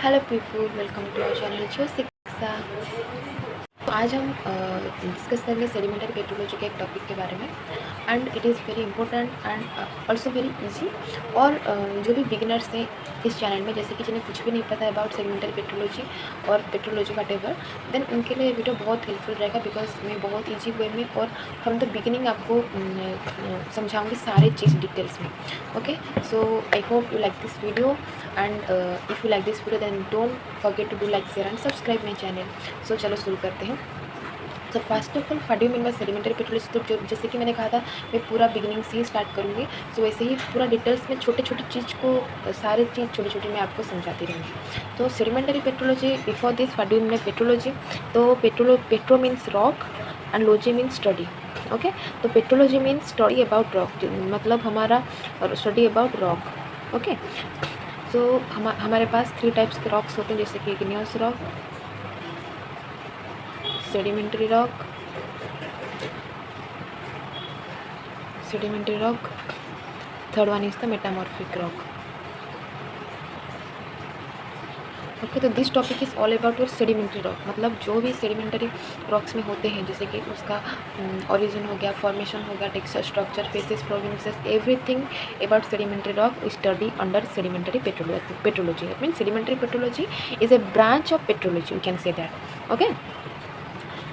Hello people, welcome to our channel जो शिक्षा। तो आज हम डिस्कस करेंगे सेडिमेंटरी पेट्रोलॉजी के एक टॉपिक के बारे में। And it is very important and also very easy. और जो भी बिगिनर्स हैं इस चैनल में, जैसे कि जिन्हें कुछ भी नहीं पता है अबाउट सेडिमेंटरी पेट्रोलॉजी और पेट्रोलॉजी का टेबल, देन उनके लिए वीडियो बहुत हेल्पफुल रहेगा। बिकॉज मैं बहुत ईजी वे में और फ्रॉम द बिगिनिंग आपको समझाऊंगी सारे चीज़ डिटेल्स में। Okay, so I hope you like this video and if you like this video then don't forget to do like, share and subscribe my channel. So चलो शुरू करते हैं। तो first of all, what do you mean by sedimentary petrology? तो जो जैसे कि मैंने कहा था, मैं पूरा बिगिनिंग से ही स्टार्ट करूँगी। सो वैसे ही पूरा डिटेल्स में छोटे छोटे चीज़ को, सारे चीज़ छोटी छोटी मैं आपको समझाती रहूँगी। तो sedimentary petrology, before this what do you mean by petrology? तो petro means rock and logy means study. Okay, तो petrology means study about rock, मतलब हमारा study about rock. Okay, so हमारे पास 3 टाइप्स के रॉक्स होते हैं, जैसे कि igneous rock, sedimentary rock, third one is the metamorphic rock. Okay, तो this topic is all about your sedimentary rock, मतलब जो भी सेडिमेंटरी रॉक्स में होते हैं, जैसे कि उसका ओरिजिन हो गया, फॉर्मेशन हो गया, texture, structure, faces, provinces, everything about sedimentary rock study under sedimentary petrology. That means sedimentary petrology is a branch of petrology, you can say that. Okay,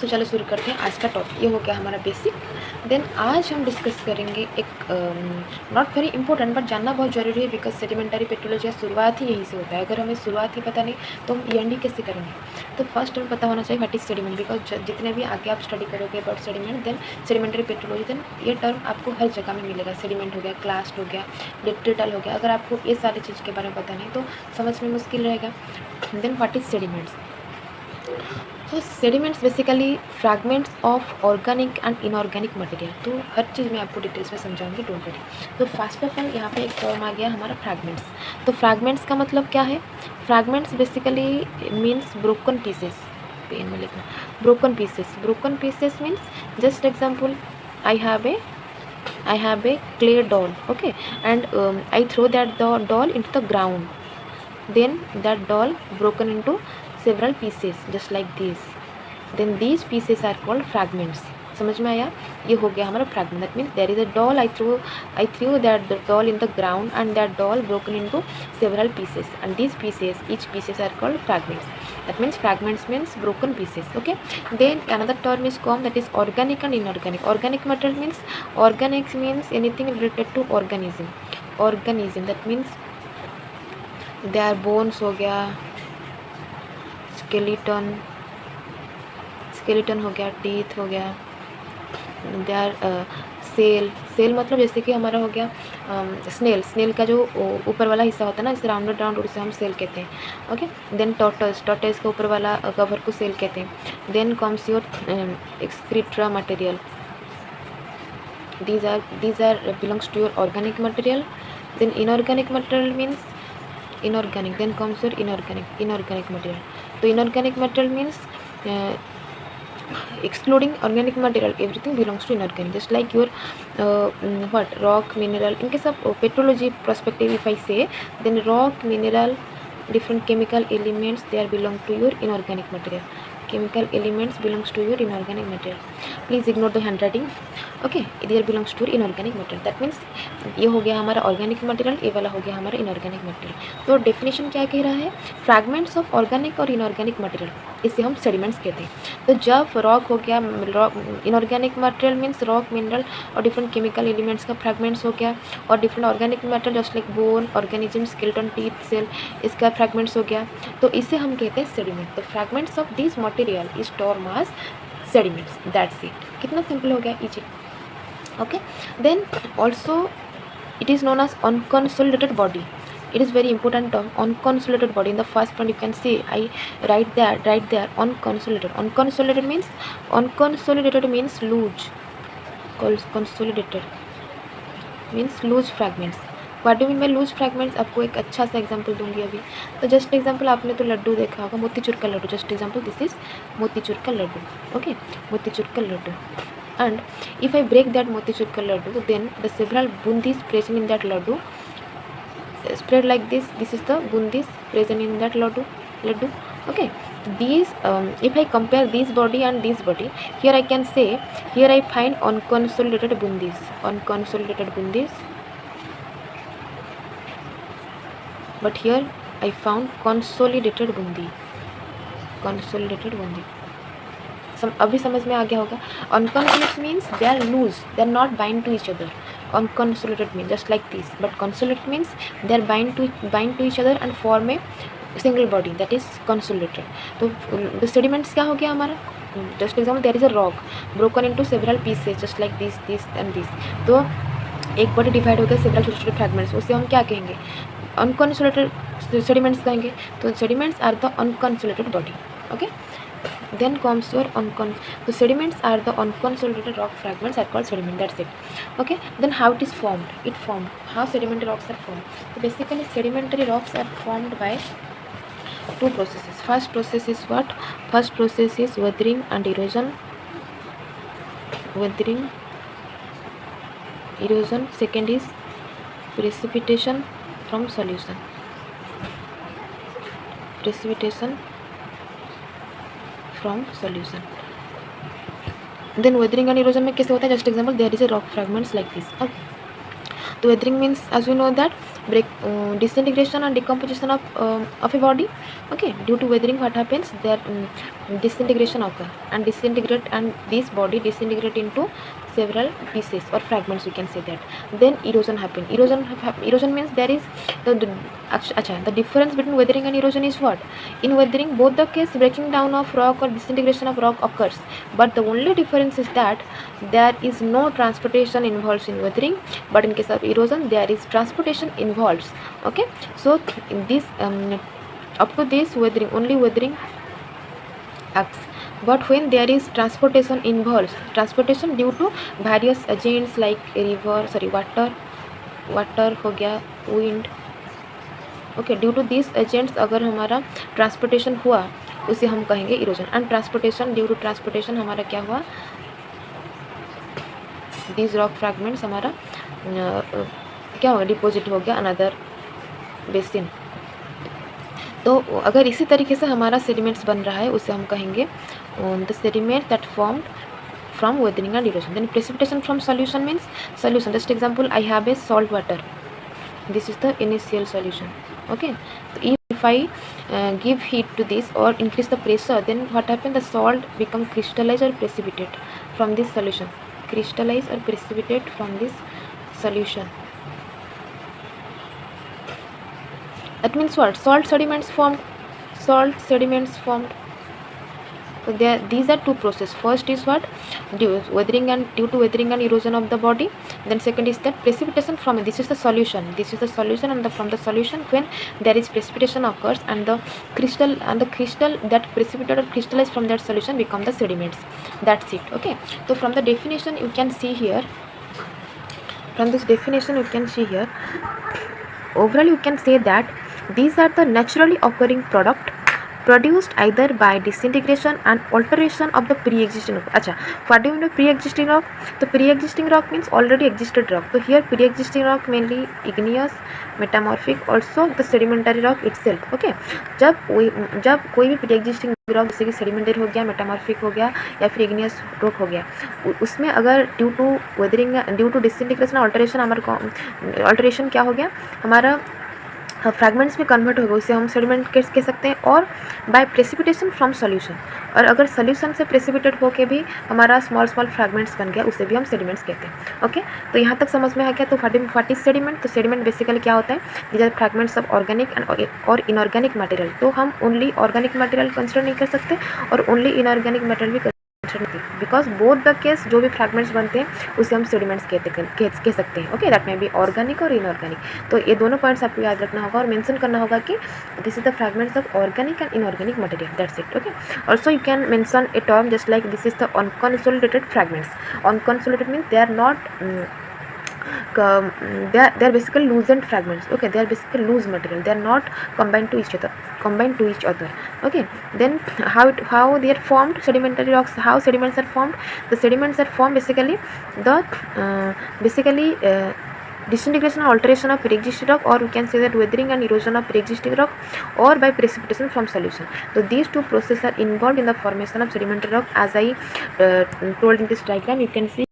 तो चलो शुरू करते हैं आज का टॉपिक। ये हो गया हमारा बेसिक। देन आज हम डिस्कस करेंगे एक नॉट वेरी इंपॉर्टेंट बट जानना बहुत ज़रूरी है, बिकॉज सेडिमेंटरी पेट्रोलॉजी का शुरुआत ही यहीं से होता है। अगर हमें शुरुआत ही पता नहीं तो हम एंड कैसे करेंगे? तो फर्स्ट हमें पता होना चाहिए व्हाट इज सेडिमेंट, बिकॉज जितने भी आगे आप स्टडी करोगे about sediment, then sedimentary petrology, then ये टर्म आपको हर जगह में मिलेगा। सेडिमेंट हो गया, क्लास्ट हो गया, डिट्रिटल हो गया। अगर आपको ये सारी चीज़ के बारे में पता नहीं तो समझ में मुश्किल रहेगा। Then what is sediments? तो sediments basically fragments of organic and inorganic material. तो हर चीज़ मैं आपको डिटेल्स में समझाऊंगी, डोंट वरी। तो फर्स्ट ऑफ ऑल यहाँ पे एक टर्म आ गया हमारा फ्रैगमेंट्स। तो फ्रैगमेंट्स का मतलब क्या है? Fragments basically means broken pieces. Pen में लिखना, broken pieces. Broken pieces means, just example, I have a clay doll, okay, and I throw that doll into the ground. Then that doll broken into several pieces just like this. Then these pieces are called fragments. समझ में आया? ये हो गया हमारा fragment. That means there is a doll, I threw that doll in the ground and that doll broken into several pieces, and these pieces, each pieces are called fragments. That means fragments means broken pieces. Okay, then another term is come, that is organic and inorganic. Organic material means, organic means anything related to organism, that means they are bones हो गया, skeleton हो गया, teeth हो गया, they are cell मतलब जैसे कि हमारा हो गया स्नेल का जो ऊपर वाला हिस्सा होता है ना, इसे राउंड उसे हम सेल कहते हैं। ओके, देन टॉर्टोइस का ऊपर वाला कवर को सेल कहते हैं। Then comes your excreta material, these are belongs to your organic material. Then inorganic material means inorganic, then comes your inorganic material. So inorganic material means excluding organic material, everything belongs to inorganic, just like your what rock, mineral. In case of petrology perspective, if I say, then rock, mineral, different chemical elements, they are belong to your inorganic material. Chemical elements belongs to your inorganic material. Please ignore the handwriting. Okay, इधर belongs to inorganic material. That means ये हो गया हमारा organic material, ये वाला हो गया हमारा इनऑर्गेनिक मटेरियल। तो डेफिनेशन क्या कह रहा है? फ्रैगमेंट्स ऑफ ऑर्गेनिक और इनऑर्गेनिक मटेरियल, इसे हम सेडिमेंट्स कहते हैं। तो जब रॉक हो गया, inorganic material means rock, mineral और डिफरेंट केमिकल एलिमेंट्स का फ्रैगमेंट्स हो गया, और different organic material just like bone, organism, skeleton, teeth, cell, इसका फ्रैगमेंट्स हो गया। तो इसे हम कहते हैं सेडिमेंट। तो fragments of this material is term as sediments. That's it. कितना सिंपल हो गया, easy. Okay, then also it is known as unconsolidated body. It is very important term, unconsolidated body. In the first point you can see I write there unconsolidated means loose. Consolidated means loose fragments. What do you mean by loose fragments? आपको एक अच्छा सा example दूंगी अभी। तो just example, आपने तो लड्डू देखा होगा, मोतीचूर का laddoo. Just example, this is motichoor का लड्डू। ओके, मोतीचूर का Laddu. And if I break that motichur ka laddu, then the several bundis present in that laddu spread like this. This is the bundis present in that laddu. Okay, these if I compare this body and this body, here I can say, here I find unconsolidated bundis, but here I found consolidated bundi. अभी समझ में आ गया होगा. Unconsolidated means they are loose, they are not bind to each other. Unconsolidated means just like this, but consolidated means they are bind to each other and form a single body, that is consolidated. तो the sediments क्या हो गया हमारा, just example, there is a rock broken into several pieces just like this and this. तो एक body divide हो गया several छोटे छोटे फ्रैगमेंट्स, उसे हम क्या कहेंगे, अनकॉन्सोलेटेड सेडिमेंट्स कहेंगे. तो sediments are the unconsolidated body. Okay, then comes your the sediments are the unconsolidated rock fragments are called sediment. That's it. Okay, then how it is formed, how sedimentary rocks are formed. So basically sedimentary rocks are formed by two processes. First process is what? First process is weathering and erosion. Second is precipitation from solution. Then weathering and erosion में कैसे होता है, just example, there is a rock fragments like this. Okay, तो weathering means, as we know that, disintegration and decomposition of a body. Okay, due to weathering what happens, there disintegration occur and this body disintegrate into several pieces or fragments, we can say that. Then erosion happen. Erosion means there is the difference between weathering and erosion is what? In weathering, both the case breaking down of rock or disintegration of rock occurs, but the only difference is that there is no transportation involved in weathering, but in case of erosion there is transportation involved. Okay, so in this up to this only weathering acts, but when there is transportation involves, transportation due to various agents like water हो गया, wind. Okay, due to this agents अगर हमारा transportation हुआ उसे हम कहेंगे erosion. And transportation, due to transportation हमारा क्या हुआ, दिस रॉक फ्रैगमेंट्स हमारा क्या होगा, डिपॉजिट हो गया अनदर बेसिन. तो अगर इसी तरीके से हमारा सेडिमेंट्स बन रहा है उसे हम कहेंगे the sediment that formed from weathering and erosion. Then precipitation from solution means solution. Just example, I have a salt water. This is the initial solution. Okay, so if I give heat to this or increase the pressure, then what happens? The salt become crystallized or precipitate from this solution. Crystallize or precipitate from this solution. That means what? Salt sediments formed. So these are two processes. First is what? Due to weathering and erosion of the body. Then second is that precipitation from it. This is the solution, and from the solution, when there is precipitation occurs, and the crystal that precipitated or crystallized from that solution become the sediments. That's it. Okay, so from the definition you can see here, overall you can say that these are the naturally occurring product produced either by disintegration and alteration of the pre-existing rock. अच्छा, what do you mean pre-existing rock? तो pre-existing rock means already existed rock. So here pre-existing rock mainly igneous, metamorphic, also the sedimentary rock itself. Okay, जब कोई भी pre-existing rock जैसे कि sedimentary हो गया, metamorphic हो गया या फिर इग्नियस रॉक हो गया, उसमें अगर due to weathering, due to disintegration alteration, हमारा अल्टरेशन क्या हो गया, हमारा फ्रैगमेंट्स में कन्वर्ट होगा, उसे हम सेडिमेंट कह सकते हैं. और बाय प्रेसिपिटेशन फ्रॉम सॉल्यूशन, और अगर सॉल्यूशन से प्रेसिपिटेट होके भी हमारा स्मॉल फ्रैगमेंट्स बन गया, उसे भी हम सेडिमेंट्स कहते हैं. ओके, तो यहाँ तक समझ में आ गया. तो व्हाट इज सेडिमेंट? तो सेडिमेंट बेसिकली क्या होता है, these are fragments of organic और इनऑर्गेनिक मटेरियल. तो हम ओनली ऑर्गेनिक मटेरियल कंसिडर नहीं कर सकते और ओनली इनऑर्गेनिक मटेरियल भी, बिकॉज बोथ द केस जो भी फ्रैगमेंट्स बनते हैं उसे हम सेडिमेंट्स कह सकते हैं. ओके, दैट में भी ऑर्गेनिक और इनऑर्गेनिक. तो ये दोनों पॉइंट्स आपको याद रखना होगा और मेंशन करना होगा कि this is the fragments of organic and inorganic material. That's it. Okay, also you can mention a term just like this is the unconsolidated fragments. Unconsolidated means they are not they are basically loosened fragments. Okay, they are basically loose material, they are not combined to each other. Okay, then how they are formed, sedimentary rocks, how sediments are formed. The sediments are formed basically disintegration and alteration of pre-existing rock, or we can say that weathering and erosion of pre-existing rock, or by precipitation from solution. So these two processes are involved in the formation of sedimentary rock. As I told in this diagram, you can see